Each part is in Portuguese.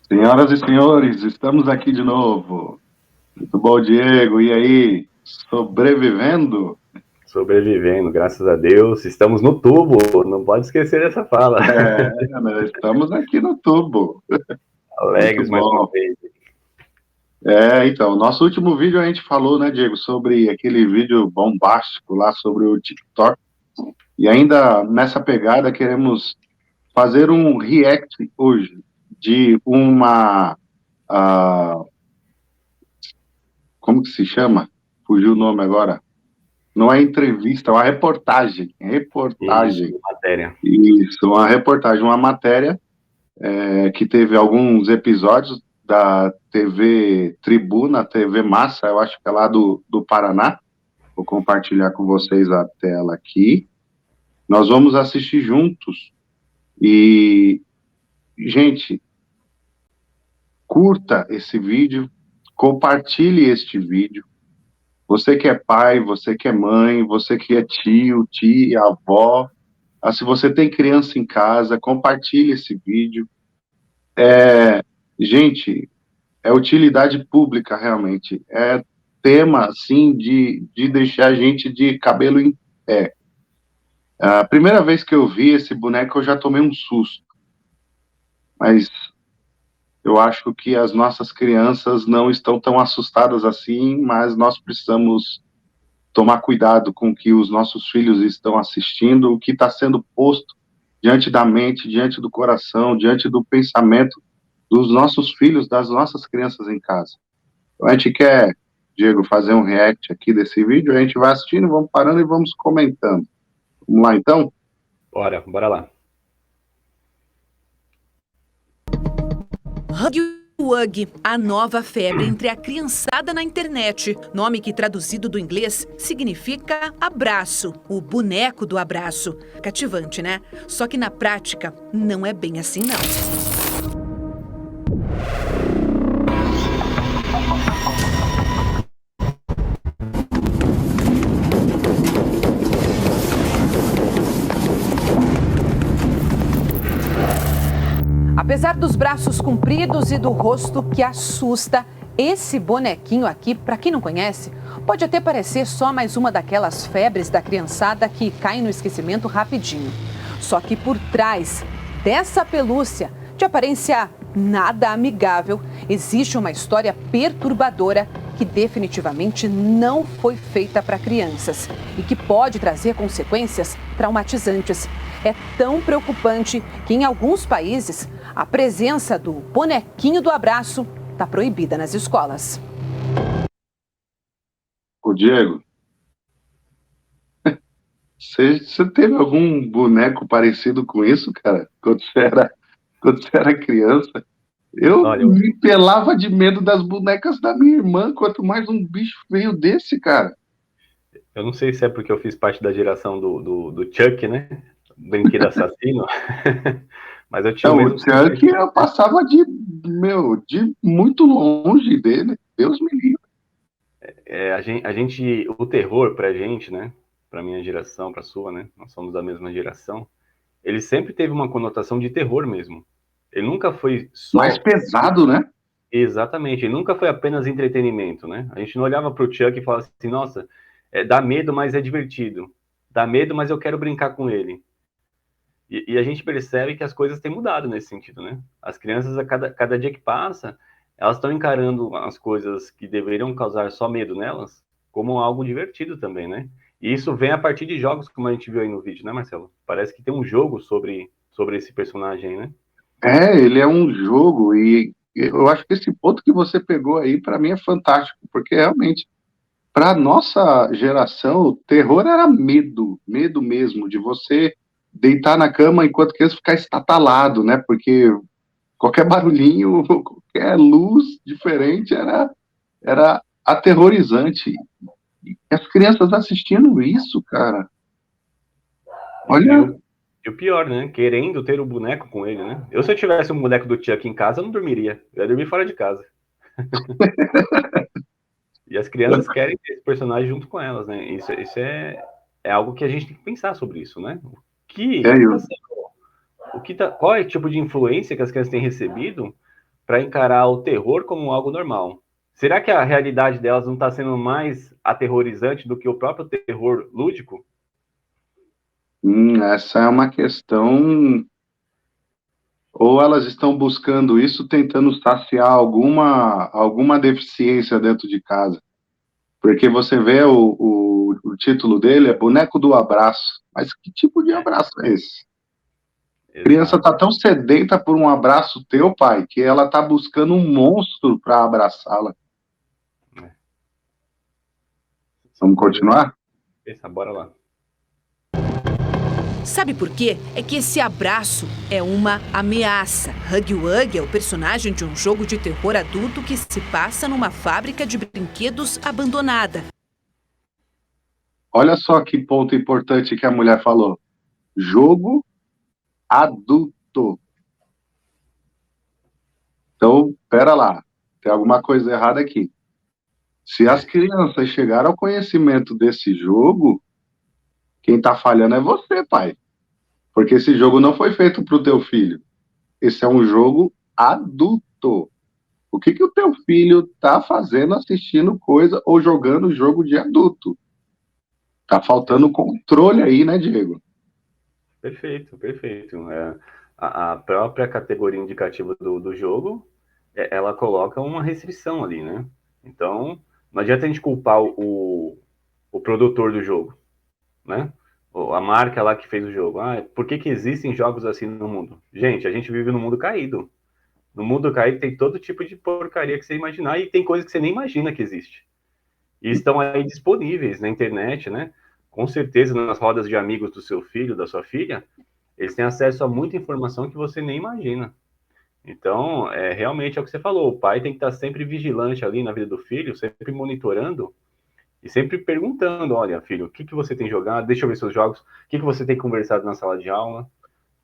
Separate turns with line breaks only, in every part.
Senhoras e senhores, estamos aqui de novo. Muito bom, Diego. E aí? Sobrevivendo?
Sobrevivendo, graças a Deus. Estamos no tubo, não pode esquecer dessa fala.
Estamos aqui no tubo. Muito
Alegres mais uma
bom.
vez.
Então, nosso último vídeo a gente falou, né, Diego, sobre aquele vídeo bombástico lá sobre o TikTok. E ainda nessa pegada queremos fazer um react hoje de ah, como que se chama? Fugiu o nome agora. Não é entrevista, é uma reportagem.
Isso,
Reportagem.
matéria.
Isso, uma reportagem, uma matéria que teve alguns episódios da TV Tribuna, TV Massa, eu acho que é lá do Paraná. Vou compartilhar com vocês a tela aqui. Nós vamos assistir juntos. E, gente, curta esse vídeo, compartilhe este vídeo. Você que é pai, você que é mãe, você que é tio, tia, avó, se você tem criança em casa, compartilhe esse vídeo. Gente, é utilidade pública, realmente. É tema, assim, de deixar a gente de cabelo em pé. A primeira vez que eu vi esse boneco, eu já tomei um susto. Mas eu acho que as nossas crianças não estão tão assustadas assim, mas nós precisamos tomar cuidado com o que os nossos filhos estão assistindo, o que está sendo posto diante da mente, diante do coração, diante do pensamento dos nossos filhos, das nossas crianças em casa. Então, a gente quer, Diego, fazer um react aqui desse vídeo, a gente vai assistindo, vamos parando e vamos comentando. Vamos lá, então?
Bora lá.
Huggy Wuggy, a nova febre entre a criançada na internet. Nome que traduzido do inglês significa abraço, o boneco do abraço. Cativante, né? Só que na prática não é bem assim não. Apesar dos braços compridos e do rosto que assusta, esse bonequinho aqui, para quem não conhece, pode até parecer só mais uma daquelas febres da criançada que cai no esquecimento rapidinho. Só que por trás dessa pelúcia, de aparência nada amigável, existe uma história perturbadora que definitivamente não foi feita para crianças e que pode trazer consequências traumatizantes. É tão preocupante que em alguns países a presença do bonequinho do abraço está proibida nas escolas.
Ô, Diego, você teve algum boneco parecido com isso, cara? Quando você era criança? Eu
Olha,
me pelava de medo das bonecas da minha irmã, quanto mais um bicho feio desse, cara.
eu não sei se é porque eu fiz parte da geração do Chuck, né? Brinquedo assassino. Mas eu tinha o
Não, o
mesmo
Chuck
sentimento.
eu passava de muito longe dele. Deus me livre.
O terror pra gente, né? Pra minha geração, pra sua, né? Nós somos da mesma geração. Ele sempre teve uma conotação de terror mesmo. Ele nunca foi
Mais
só.
pesado, né?
Exatamente, ele nunca foi apenas entretenimento, né? A gente não olhava para o Chuck e falava assim, nossa, dá medo, mas é divertido. Dá medo, mas eu quero brincar com ele. E a gente percebe que as coisas têm mudado nesse sentido, né? As crianças, a cada dia que passa, elas estão encarando as coisas que deveriam causar só medo nelas como algo divertido também, né? E isso vem a partir de jogos, como a gente viu aí no vídeo, né, Marcelo? Parece que tem um jogo sobre esse personagem, né?
Ele é um jogo e eu acho que esse ponto que você pegou aí, para mim, é fantástico, porque realmente, para nossa geração, o terror era medo, medo mesmo, de você deitar na cama enquanto criança ficar estatalado, né? Porque qualquer barulhinho, qualquer luz diferente era aterrorizante. E as crianças assistindo isso, cara,
E
olha,
o pior, né? Querendo ter o boneco com ele, né? Se eu tivesse um boneco do Chuck em casa, eu não dormiria. Eu ia dormir fora de casa. E as crianças querem ter esse personagem junto com elas, né? Isso é algo que a gente tem que pensar sobre isso, né? O que tá
eu,
sendo, qual é o tipo de influência que as crianças têm recebido para encarar o terror como algo normal. Será que a realidade delas não está sendo mais aterrorizante do que o próprio terror lúdico?
Essa é uma questão. Ou elas estão buscando isso, tentando saciar alguma deficiência dentro de casa. Porque você vê o título dele, é Boneco do Abraço. Mas que tipo de abraço é esse? A criança tá tão sedenta por um abraço teu, pai, que ela tá buscando um monstro para abraçá-la. Vamos continuar?
Bora lá.
Sabe por quê? É que esse abraço é uma ameaça. Huggy Wuggy é o personagem de um jogo de terror adulto que se passa numa fábrica de brinquedos abandonada.
Olha só que ponto importante que a mulher falou. Jogo adulto. Então, pera lá. Tem alguma coisa errada aqui. Se as crianças chegaram ao conhecimento desse jogo, quem tá falhando é você, pai. Porque esse jogo não foi feito pro teu filho. Esse é um jogo adulto. O que o teu filho tá fazendo, assistindo coisa ou jogando jogo de adulto? Tá faltando controle aí, né, Diego?
Perfeito. A própria categoria indicativa do jogo, ela coloca uma restrição ali, né? Então, não adianta a gente culpar o produtor do jogo, né? A marca lá que fez o jogo. Por que existem jogos assim no mundo? Gente, a gente vive num mundo caído. No mundo caído tem todo tipo de porcaria que você imaginar e tem coisas que você nem imagina que existe. E estão aí disponíveis na internet, né? Com certeza, nas rodas de amigos do seu filho, da sua filha, eles têm acesso a muita informação que você nem imagina. Então, realmente é o que você falou, o pai tem que estar sempre vigilante ali na vida do filho, sempre monitorando e sempre perguntando, olha, filho, o que você tem jogado? Deixa eu ver seus jogos. O que você tem conversado na sala de aula?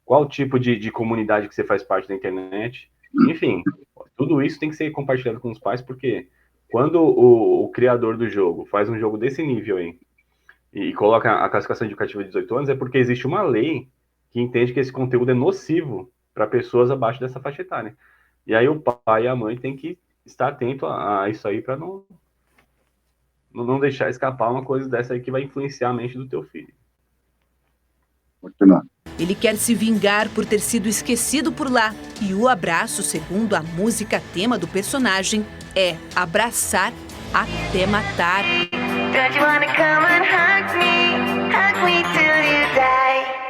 Qual tipo de comunidade que você faz parte da internet? Enfim, tudo isso tem que ser compartilhado com os pais, porque quando o criador do jogo faz um jogo desse nível aí e coloca a classificação indicativa de 18 anos, é porque existe uma lei que entende que esse conteúdo é nocivo para pessoas abaixo dessa faixa etária. E aí o pai e a mãe têm que estar atento a isso aí para não deixar escapar uma coisa dessa aí que vai influenciar a mente do teu filho.
Ele quer se vingar por ter sido esquecido por lá. E o abraço, segundo a música tema do personagem, é abraçar até matar. Don't you wanna come and hug me till you die.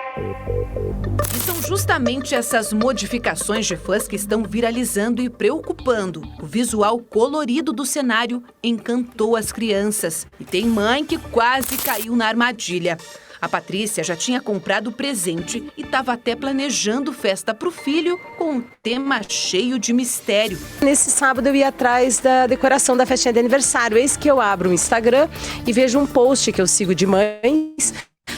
E são justamente essas modificações de fãs que estão viralizando e preocupando. O visual colorido do cenário encantou as crianças. E tem mãe que quase caiu na armadilha. A Patrícia já tinha comprado o presente e estava até planejando festa para o filho com um tema cheio de mistério.
Nesse sábado eu ia atrás da decoração da festinha de aniversário. Eis que eu abro o Instagram e vejo um post que eu sigo de mães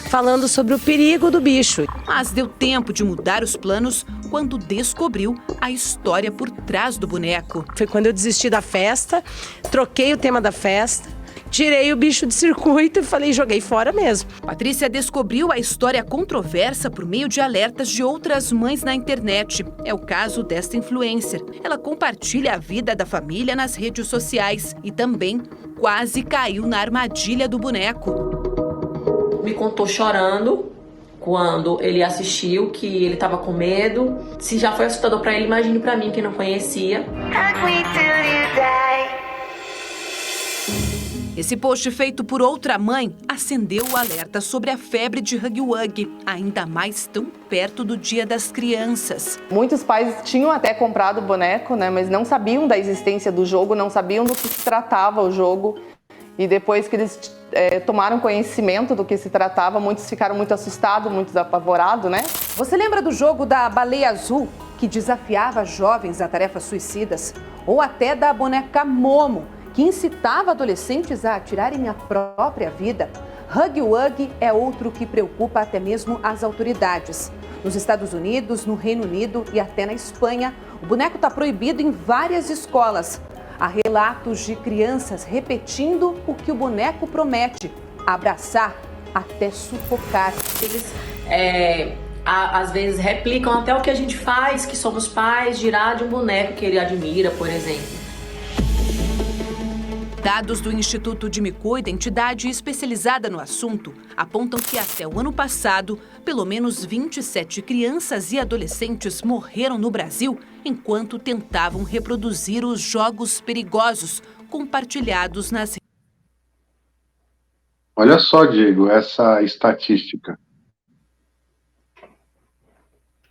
falando sobre o perigo do bicho.
Mas deu tempo de mudar os planos quando descobriu a história por trás do boneco.
Foi quando eu desisti da festa, troquei o tema da festa, tirei o bicho de circuito e falei, joguei fora mesmo.
Patrícia descobriu a história controversa por meio de alertas de outras mães na internet. É o caso desta influencer. Ela compartilha a vida da família nas redes sociais e também quase caiu na armadilha do boneco.
Me contou chorando quando ele assistiu, que ele estava com medo. Se já foi assustador para ele, imagine para mim que não conhecia.
Esse post feito por outra mãe acendeu o alerta sobre a febre de Huggy Wuggy, ainda mais tão perto do Dia das Crianças.
Muitos pais tinham até comprado o boneco, né, mas não sabiam da existência do jogo, não sabiam do que se tratava o jogo. E depois que eles tomaram conhecimento do que se tratava, muitos ficaram muito assustados, muitos apavorados, né?
Você lembra do jogo da Baleia Azul, que desafiava jovens a tarefas suicidas? Ou até da boneca Momo, que incitava adolescentes a tirarem a própria vida? Huggy Wuggy é outro que preocupa até mesmo as autoridades. Nos Estados Unidos, no Reino Unido e até na Espanha, o boneco está proibido em várias escolas. Há relatos de crianças repetindo o que o boneco promete: abraçar até sufocar.
Eles às vezes replicam até o que a gente faz, que somos pais, girar de um boneco que ele admira, por exemplo.
Dados do Instituto de Me Cuida, entidade especializada no assunto, apontam que até o ano passado, pelo menos 27 crianças e adolescentes morreram no Brasil enquanto tentavam reproduzir os jogos perigosos compartilhados nas...
Olha só, Diego, essa estatística.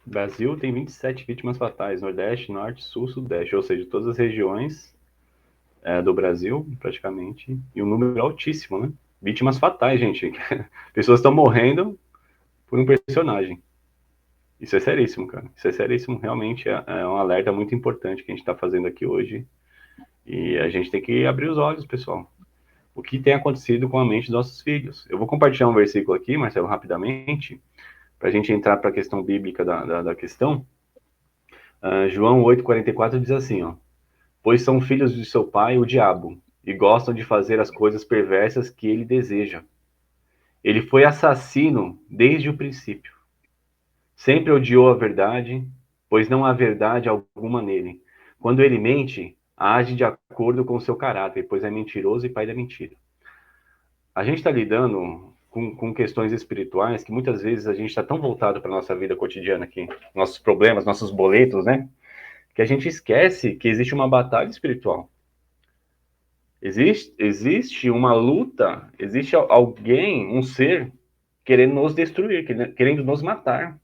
O Brasil tem 27 vítimas fatais, Nordeste, Norte, Sul, Sudeste, ou seja, todas as regiões do Brasil, praticamente, e um número altíssimo, né? Vítimas fatais, gente. Pessoas estão morrendo por um personagem. Isso é seríssimo, cara. Isso é seríssimo. Realmente é um alerta muito importante que a gente está fazendo aqui hoje. E a gente tem que abrir os olhos, pessoal. O que tem acontecido com a mente dos nossos filhos. Eu vou compartilhar um versículo aqui, Marcelo, rapidamente, para a gente entrar para a questão bíblica da questão. João 8,44 diz assim, ó: pois são filhos de seu pai, o diabo, e gostam de fazer as coisas perversas que ele deseja. Ele foi assassino desde o princípio. Sempre odiou a verdade, pois não há verdade alguma nele. Quando ele mente, age de acordo com o seu caráter, pois é mentiroso e pai da mentira. A gente está lidando com questões espirituais que muitas vezes a gente está tão voltado para a nossa vida cotidiana aqui, nossos problemas, nossos boletos, né? Que a gente esquece que existe uma batalha espiritual. Existe uma luta, existe alguém, um ser, querendo nos destruir, querendo nos matar.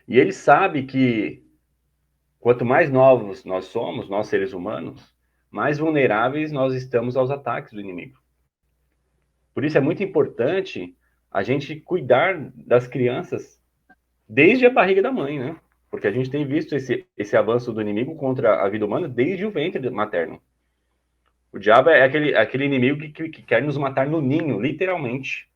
E ele sabe que quanto mais novos nós somos, nós seres humanos, mais vulneráveis nós estamos aos ataques do inimigo. Por isso é muito importante a gente cuidar das crianças desde a barriga da mãe, né? Porque a gente tem visto esse avanço do inimigo contra a vida humana desde o ventre materno. O diabo é aquele inimigo que quer nos matar no ninho, literalmente.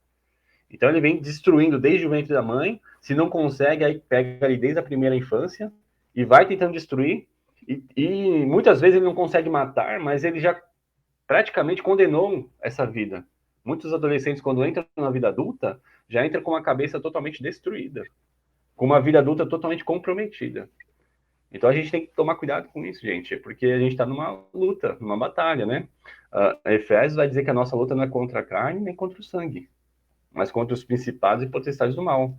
Então ele vem destruindo desde o ventre da mãe. Se não consegue, aí pega ali desde a primeira infância e vai tentando destruir. E muitas vezes ele não consegue matar, mas ele já praticamente condenou essa vida. Muitos adolescentes, quando entram na vida adulta, já entram com a cabeça totalmente destruída, com uma vida adulta totalmente comprometida. Então a gente tem que tomar cuidado com isso, gente, porque a gente está numa luta, numa batalha, né? Efésios vai dizer que a nossa luta não é contra a carne nem contra o sangue, mas contra os principados e potestades do mal.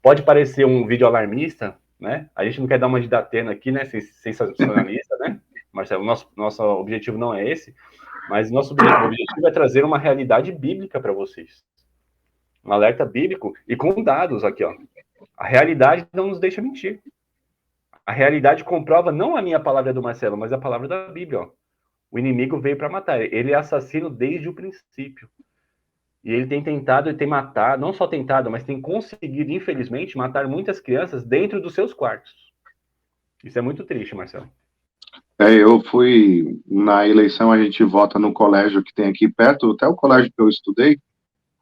Pode parecer um vídeo alarmista, né? A gente não quer dar uma de Datena aqui, né? Sensacionalista, né? Marcelo, nosso objetivo não é esse, mas nosso objetivo é trazer uma realidade bíblica para vocês. Um alerta bíblico e com dados aqui, ó. A realidade não nos deixa mentir. A realidade comprova não a minha palavra do Marcelo, mas a palavra da Bíblia, ó. O inimigo veio para matar. Ele é assassino desde o princípio. E ele tem tentado e tem matado, não só tentado, mas tem conseguido, infelizmente, matar muitas crianças dentro dos seus quartos. Isso é muito triste, Marcelo.
Eu fui, na eleição, a gente vota no colégio que tem aqui perto, até o colégio que eu estudei,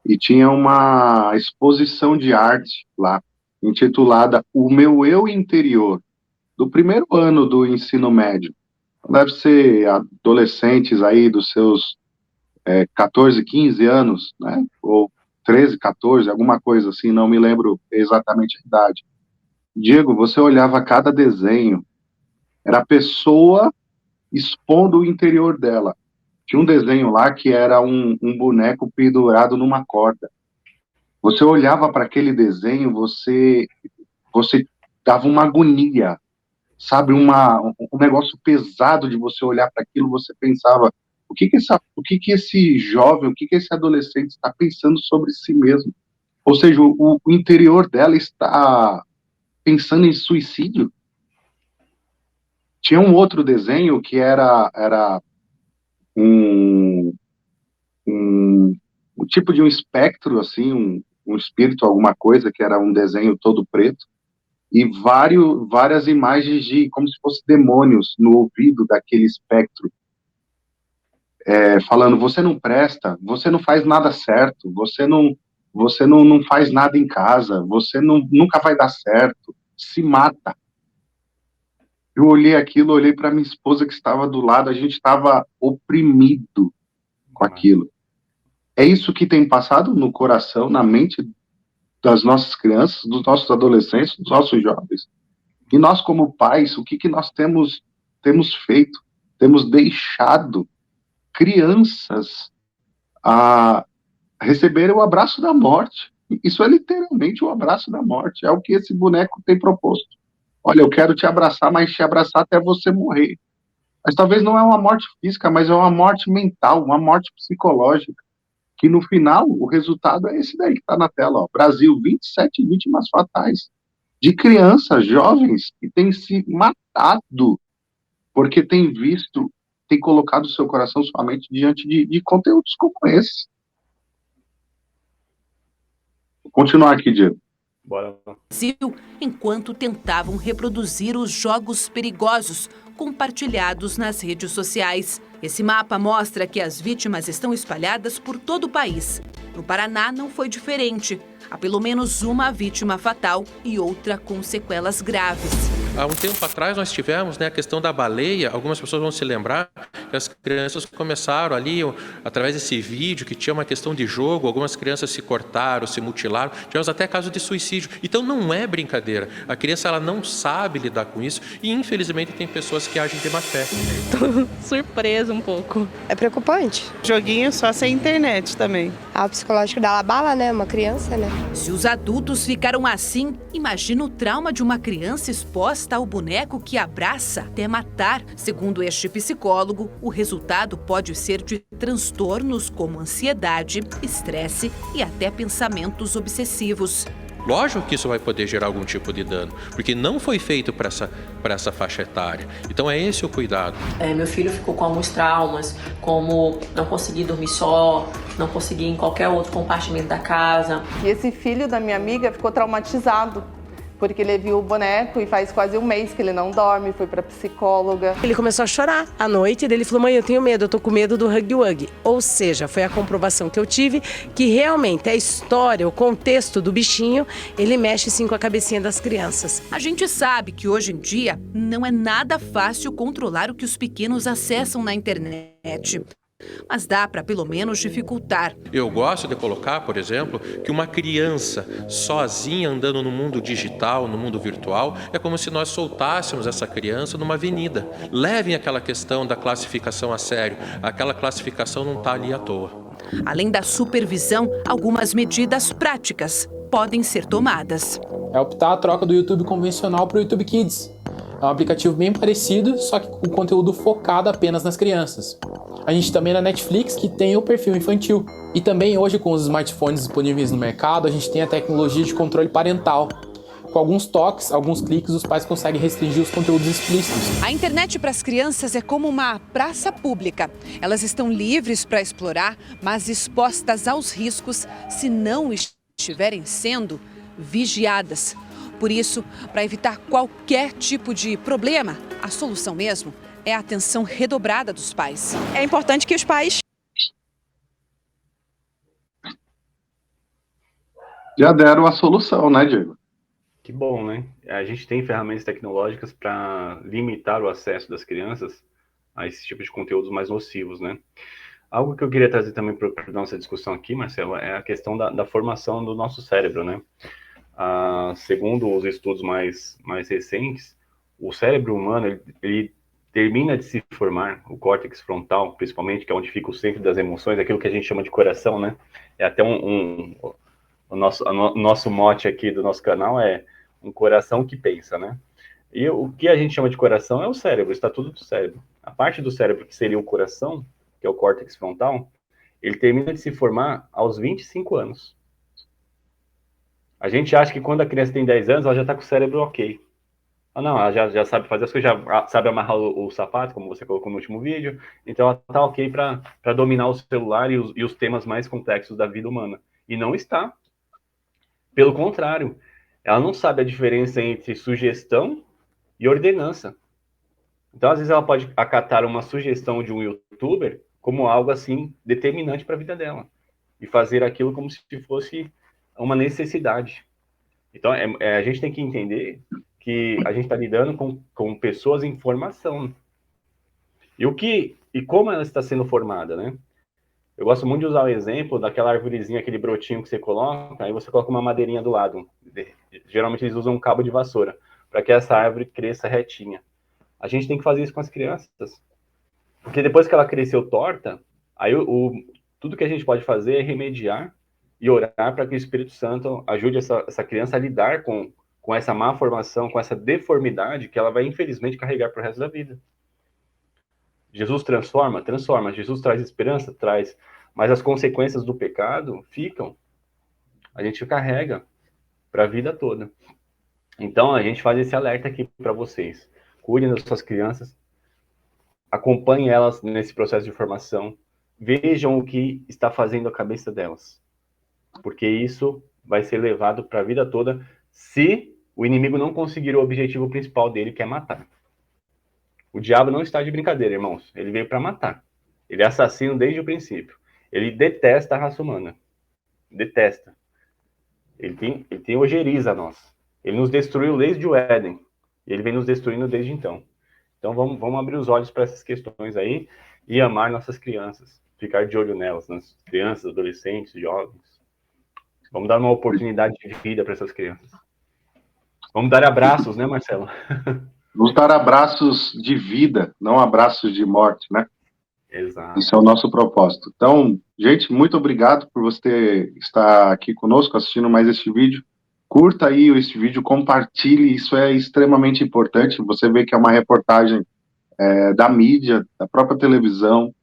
e tinha uma exposição de arte lá, intitulada O Meu Eu Interior, do primeiro ano do ensino médio. Deve ser adolescentes aí dos seus 14, 15 anos, né? Ou 13, 14, alguma coisa assim, não me lembro exatamente a idade. Diego, você olhava cada desenho, era a pessoa expondo o interior dela. Tinha um desenho lá que era um boneco pendurado numa corda. Você olhava para aquele desenho, você dava uma agonia, sabe, um negócio pesado de você olhar para aquilo. Você pensava, o que esse jovem, o que esse adolescente está pensando sobre si mesmo? Ou seja, o interior dela está pensando em suicídio. Tinha um outro desenho que era um tipo de um espectro, assim, um espírito, alguma coisa, que era um desenho todo preto, e várias imagens de, como se fossem demônios no ouvido daquele espectro, falando, você não presta, você não faz nada certo, você não faz nada em casa, você nunca vai dar certo, se mata. Eu olhei aquilo, olhei para minha esposa que estava do lado, a gente estava oprimido com aquilo. É isso que tem passado no coração, na mente das nossas crianças, dos nossos adolescentes, dos nossos jovens. E nós, como pais, o que nós temos feito? Temos deixado crianças a receberem o abraço da morte. Isso é literalmente o abraço da morte. É o que esse boneco tem proposto. Olha, eu quero te abraçar, mas te abraçar até você morrer. Mas talvez não é uma morte física, mas é uma morte mental, uma morte psicológica, que no final o resultado é esse daí que está na tela. Ó. Brasil, 27 vítimas fatais de crianças, jovens, que têm se matado porque tem colocado seu coração, sua mente diante de conteúdos como esse. Vou continuar aqui, Diego.
Bora.
Enquanto tentavam reproduzir os jogos perigosos compartilhados nas redes sociais. Esse mapa mostra que as vítimas estão espalhadas por todo o país. No Paraná não foi diferente. Há pelo menos uma vítima fatal e outra com sequelas graves.
Há um tempo atrás nós tivemos a questão da baleia. Algumas pessoas vão se lembrar que as crianças começaram ali, através desse vídeo, que tinha uma questão de jogo, algumas crianças se cortaram, se mutilaram. Tivemos até casos de suicídio. Então não é brincadeira. A criança ela não sabe lidar com isso e infelizmente tem pessoas que agem de má fé.
Tô surpresa um pouco.
É preocupante.
Joguinho só sem internet também.
O psicológico dela abala, né? Uma criança, né?
Se os adultos ficaram assim, imagina o trauma de uma criança exposta ao boneco que abraça até matar. Segundo este psicólogo, o resultado pode ser de transtornos como ansiedade, estresse e até pensamentos obsessivos.
Lógico que isso vai poder gerar algum tipo de dano, porque não foi feito para essa faixa etária. Então é esse o cuidado.
Meu filho ficou com alguns traumas, como não conseguir dormir só, não conseguir ir em qualquer outro compartimento da casa.
E esse filho da minha amiga ficou traumatizado, porque ele viu o boneco e faz quase um mês que ele não dorme, foi pra psicóloga.
Ele começou a chorar à noite e ele falou: mãe, eu tenho medo, eu tô com medo do Huggy Wuggy. Ou seja, foi a comprovação que eu tive que realmente a história, o contexto do bichinho, ele mexe sim com a cabecinha das crianças.
A gente sabe que hoje em dia não é nada fácil controlar o que os pequenos acessam na internet. Mas dá para pelo menos dificultar.
Eu gosto de colocar, por exemplo, que uma criança sozinha andando no mundo digital, no mundo virtual, é como se nós soltássemos essa criança numa avenida. Levem aquela questão da classificação a sério. Aquela classificação não está ali à toa.
Além da supervisão, algumas medidas práticas podem ser tomadas.
É optar a troca do YouTube convencional para o YouTube Kids. É um aplicativo bem parecido, só que com conteúdo focado apenas nas crianças. A gente também na Netflix, que tem o perfil infantil. E também hoje, com os smartphones disponíveis no mercado, a gente tem a tecnologia de controle parental. Com alguns toques, alguns cliques, os pais conseguem restringir os conteúdos explícitos.
A internet para as crianças é como uma praça pública. Elas estão livres para explorar, mas expostas aos riscos se não estiverem sendo vigiadas. Por isso, para evitar qualquer tipo de problema, a solução mesmo é a atenção redobrada dos pais.
É importante que os pais...
Já deram a solução, né, Diego?
Que bom, né? A gente tem ferramentas tecnológicas para limitar o acesso das crianças a esse tipo de conteúdos mais nocivos, né? Algo que eu queria trazer também para a nossa discussão aqui, Marcelo, é a questão da formação do nosso cérebro, né? Segundo os estudos mais recentes, o cérebro humano ele termina de se formar, o córtex frontal, principalmente, que é onde fica o centro das emoções, aquilo que a gente chama de coração, né? É até o nosso mote aqui do nosso canal é um coração que pensa, né? E o que a gente chama de coração é o cérebro, está tudo do cérebro. A parte do cérebro que seria o coração, que é o córtex frontal, ele termina de se formar aos 25 anos. A gente acha que quando a criança tem 10 anos, ela já está com o cérebro ok. Não, ela já sabe fazer as coisas, já sabe amarrar o sapato, como você colocou no último vídeo, então ela está ok para dominar o celular e os temas mais complexos da vida humana. E não está. Pelo contrário, ela não sabe a diferença entre sugestão e ordenança. Então, às vezes, ela pode acatar uma sugestão de um youtuber como algo, assim, determinante para a vida dela. E fazer aquilo como se fosse uma necessidade. Então, a gente tem que entender que a gente está lidando com pessoas em formação. E como ela está sendo formada, né? Eu gosto muito de usar o exemplo daquela arvorezinha, aquele brotinho que você coloca, aí você coloca uma madeirinha do lado. Geralmente eles usam um cabo de vassoura, para que essa árvore cresça retinha. A gente tem que fazer isso com as crianças. Porque depois que ela cresceu torta, aí tudo que a gente pode fazer é remediar e orar para que o Espírito Santo ajude essa criança a lidar com essa má formação, com essa deformidade que ela vai, infelizmente, carregar para o resto da vida. Jesus transforma? Transforma. Jesus traz esperança? Traz. Mas as consequências do pecado ficam. A gente carrega para a vida toda. Então, a gente faz esse alerta aqui para vocês. Cuidem das suas crianças, acompanhem elas nesse processo de formação, vejam o que está fazendo a cabeça delas. Porque isso vai ser levado para a vida toda se o inimigo não conseguir o objetivo principal dele, que é matar. O diabo não está de brincadeira, irmãos. Ele veio para matar. Ele é assassino desde o princípio. Ele detesta a raça humana. Detesta. Ele tem ojeriza a nós. Ele nos destruiu desde o Éden. E ele vem nos destruindo desde então. Então vamos abrir os olhos para essas questões aí e amar nossas crianças. Ficar de olho nelas, nas crianças, adolescentes, jovens. Vamos dar uma oportunidade de vida para essas crianças. Vamos dar abraços, né, Marcelo?
Vamos dar abraços de vida, não abraços de morte, né?
Exato.
Isso é o nosso propósito. Então, gente, muito obrigado por você estar aqui conosco, assistindo mais este vídeo. Curta aí este vídeo, compartilhe, isso é extremamente importante. Você vê que é uma reportagem da mídia, da própria televisão,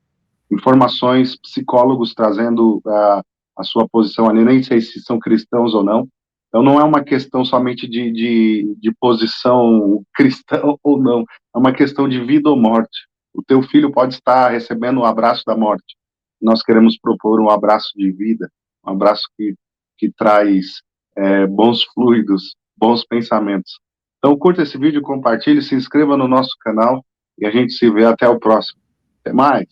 informações, psicólogos trazendo a sua posição ali, nem sei se são cristãos ou não. Então, não é uma questão somente de posição cristã ou não, é uma questão de vida ou morte. O teu filho pode estar recebendo um abraço da morte. Nós queremos propor um abraço de vida, um abraço que traz bons fluidos, bons pensamentos. Então, curta esse vídeo, compartilhe, se inscreva no nosso canal e a gente se vê até o próximo. Até mais!